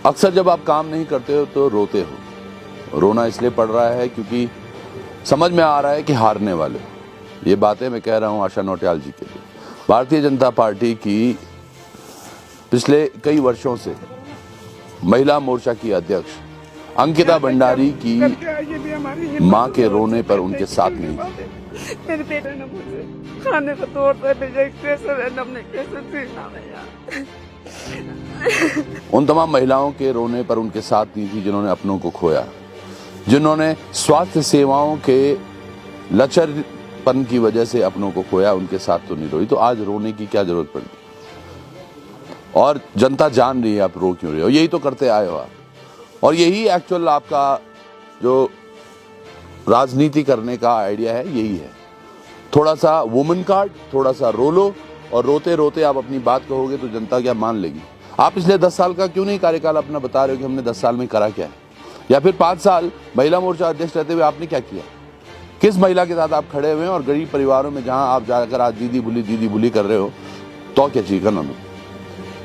अक्सर जब आप काम नहीं करते हो तो रोते हो। रोना इसलिए पड़ रहा है क्योंकि समझ में आ रहा है कि हारने वाले हो। ये बातें मैं कह रहा हूँ आशा नौटियाल जी के लिए। भारतीय जनता पार्टी की पिछले कई वर्षों से महिला मोर्चा की अध्यक्ष अंकिता भंडारी की मां के रोने पर उनके साथ नहीं थी। मेरे बेटे ने मुझे खाने को तोड़ता भेजा, कैसे हमने कैसे सीखना भैया। उन तमाम महिलाओं के रोने पर उनके साथ नहीं थी जिन्होंने अपनों को खोया, जिन्होंने स्वास्थ्य सेवाओं के लचरपन की वजह से अपनों को खोया, उनके साथ तो नहीं रोई। तो आज रोने की क्या जरूरत पड़ी? और जनता जान रही है आप रो क्यों रहे हो। यही तो करते आए हो आप, और यही एक्चुअल आपका जो राजनीति करने का आइडिया है, यही है। थोड़ा सा वुमन कार्ड, थोड़ा सा रो लो, और रोते रोते आप अपनी बात कहोगे तो जनता क्या मान लेगी। आप पिछले 10 साल का क्यों नहीं कार्यकाल अपना बता रहे हो कि हमने 10 साल में करा क्या है, या फिर 5 साल महिला मोर्चा अध्यक्ष रहते हुए आपने क्या किया? किस महिला के साथ आप खड़े हुए हैं? और गरीब परिवारों में जहां आप जाकर आज दीदी बुली कर रहे हो, तो क्या चाहिए करना?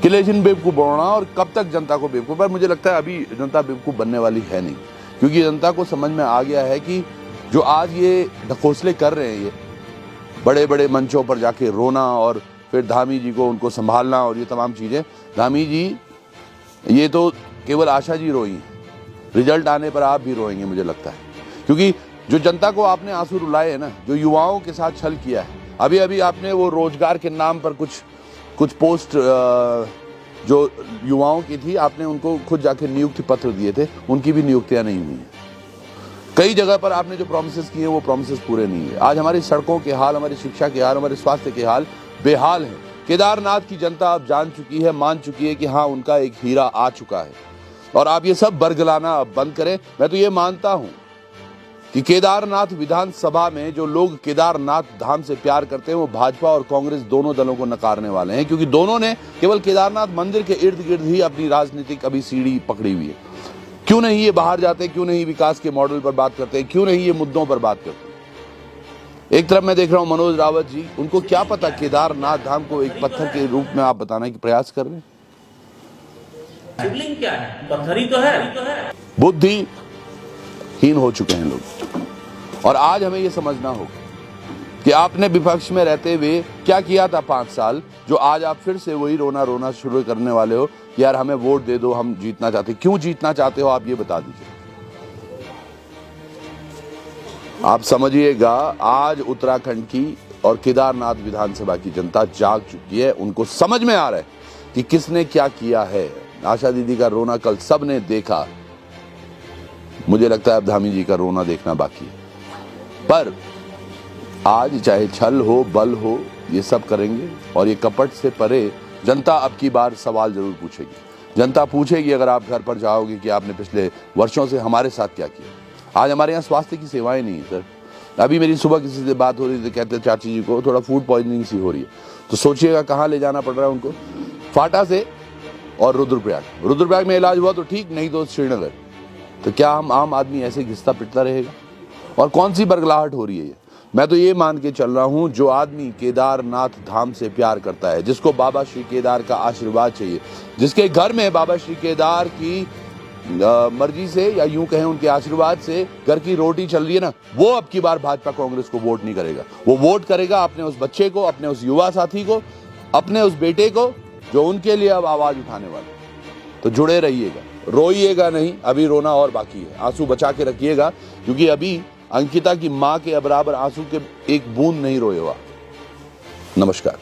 किलेजिन बेवकूफ बनना, और कब तक जनता को बेवकूफ? पर मुझे लगता है अभी जनता बेवकूफ बनने वाली है नहीं, क्योंकि जनता को समझ में आ गया है कि जो आज ये ढकोसले कर रहे हैं, ये बड़े बड़े मंचों पर जाके रोना और फिर धामी जी को उनको संभालना और ये तमाम चीजें। धामी जी, ये तो केवल आशा जी रोई, रिजल्ट आने पर आप भी रोएंगे मुझे लगता है, क्योंकि जो जनता को आपने आंसू रुलाए हैं ना, जो युवाओं के साथ छल किया है। अभी अभी आपने वो रोजगार के नाम पर कुछ पोस्ट जो युवाओं की थी, आपने उनको खुद जाके नियुक्ति पत्र दिए थे, उनकी भी नियुक्तियां नहीं हुई हैं। कई जगह पर आपने जो प्रोमिसेस किए वो प्रोमिसेस पूरे नहीं हुए। आज हमारी सड़कों के हाल, हमारी शिक्षा के हाल, हमारे स्वास्थ्य के हाल बेहाल हैं। केदारनाथ की जनता अब जान चुकी है, मान चुकी है कि हाँ, उनका एक हीरा आ चुका है, और आप ये सब बरगलाना अब बंद करें। मैं तो ये मानता हूं कि केदारनाथ विधानसभा में जो लोग केदारनाथ धाम से प्यार करते हैं, वो भाजपा और कांग्रेस दोनों दलों को नकारने वाले हैं, क्योंकि दोनों ने केवल केदारनाथ मंदिर के इर्द गिर्द ही अपनी राजनीतिक अभी सीढ़ी पकड़ी हुई है। क्यों नहीं ये बाहर जाते? क्यों नहीं विकास के मॉडल पर बात करते? क्यों नहीं ये मुद्दों पर बात करते? एक तरफ मैं देख रहा हूं मनोज रावत जी, उनको क्या पता केदारनाथ धाम को एक पत्थर के रूप में आप बताने की प्रयास कर रहे हैं। शिवलिंग क्या है? पत्थर ही तो है। बुद्धिहीन हो चुके हैं लोग, और आज हमें ये समझना होगा कि आपने विपक्ष में रहते हुए क्या किया था 5 साल, जो आज आप फिर से वही रोना शुरू करने वाले हो कि यार हमें वोट दे दो, हम जीतना चाहते। क्यों जीतना चाहते हो आप ये बता दीजिए। आप समझिएगा, आज उत्तराखंड की और केदारनाथ विधानसभा की जनता जाग चुकी है। उनको समझ में आ रहा है कि किसने क्या किया है। आशा दीदी का रोना कल सबने देखा, मुझे लगता है अब धामी जी का रोना देखना बाकी है। पर आज चाहे छल हो, बल हो, ये सब करेंगे, और ये कपट से परे जनता अब की बार सवाल जरूर पूछेगी। जनता पूछेगी अगर आप घर पर जाओगे कि आपने पिछले वर्षों से हमारे साथ क्या किया। आज हमारे यहाँ स्वास्थ्य की सेवाएं नहीं है सर। अभी मेरी सुबह किसी से बात हो रही थी, कहते चाची जी को थोड़ा फूड पॉइजनिंग सी हो रही है, तो सोचिएगा कहाँ ले जाना पड़ रहा है उनको। फाटा से और रुद्रप्रयाग में इलाज हुआ तो ठीक, नहीं तो श्रीनगर। तो क्या हम आम आदमी ऐसे घिसता पिटता रहेगा? और कौन सी बरगलाहट हो रही है ये? मैं तो ये मान के चल रहा हूं, जो आदमी केदारनाथ धाम से प्यार करता है, जिसको बाबा श्री केदार का आशीर्वाद चाहिए, जिसके घर में बाबा श्री केदार की मर्जी से, या यूं कहें उनके आशीर्वाद से घर की रोटी चल रही है ना, वो अब की बार भाजपा कांग्रेस को वोट नहीं करेगा। वो वोट करेगा अपने उस बच्चे को, अपने उस युवा साथी को, अपने उस बेटे को, जो उनके लिए अब आवाज उठाने वाले। तो जुड़े रहिएगा, रोइएगा नहीं, अभी रोना और बाकी है। आंसू बचा के रखिएगा, क्योंकि अभी अंकिता की मां के बराबर आंसू के एक बूंद नहीं रोए हुआ। नमस्कार।